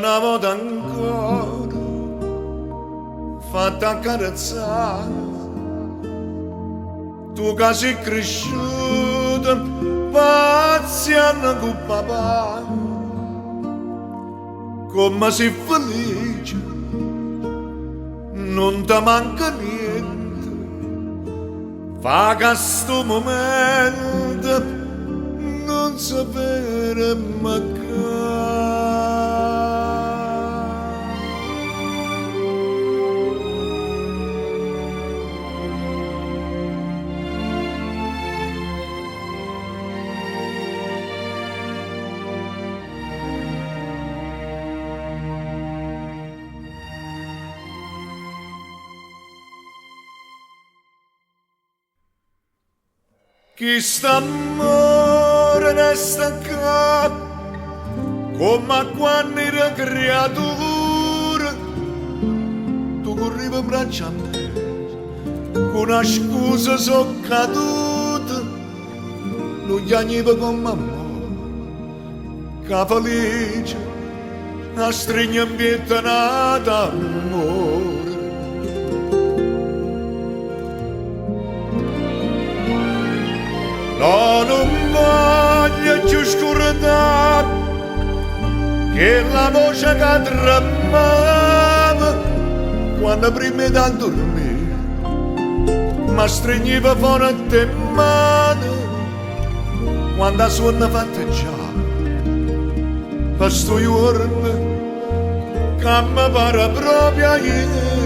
una volta ancora fatta accarezzare, tu che sei cresciuta paziente con papà, come sei felice, non ti manca niente, fa che sto momento non sapere mancare. Chi sta amore resta qua, come quando era creatura, tu corrivi in braccio a me, con una scusa sono caduta, non piangeva con mamma, che felice, a stringere in pietà d'amore. No, non voglio più scordare che la voce che tremava quando prima da dormire mi stringeva forte in mano quando suona fatta già per sto giorno che mi pare proprio ieri.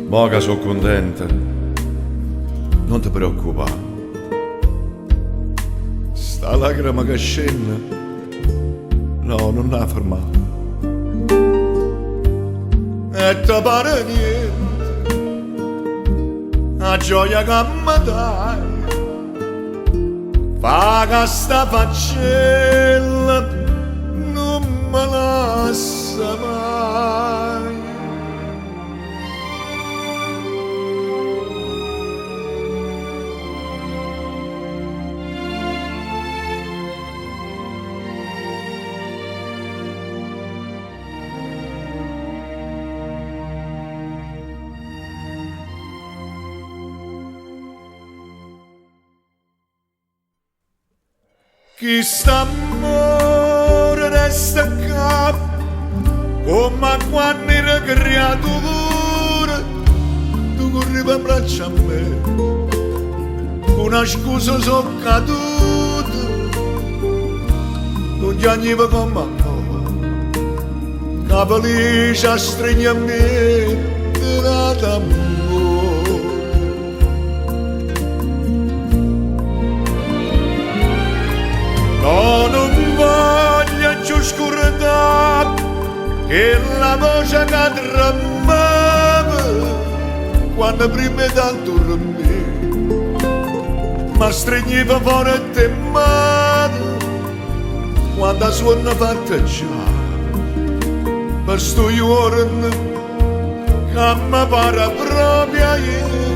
Mo che sono contenta, non ti preoccupare. Sta lacrima che scende, no, non la fermare. E ti pare niente, la gioia che mi dai, fa che sta faccella non me lascia mai. Chi sta amore resta qua, come quando era creatura, tu corrivi in braccio a me, con una scusa sono caduta, non piangeva con mamma, che felice a stringere a me d'amore. No, non voglio più scordare che la voce che tremava quando prima da dormire mi stringeva forte in mano quando suona fatta già per sto giorno che mi pare proprio ieri.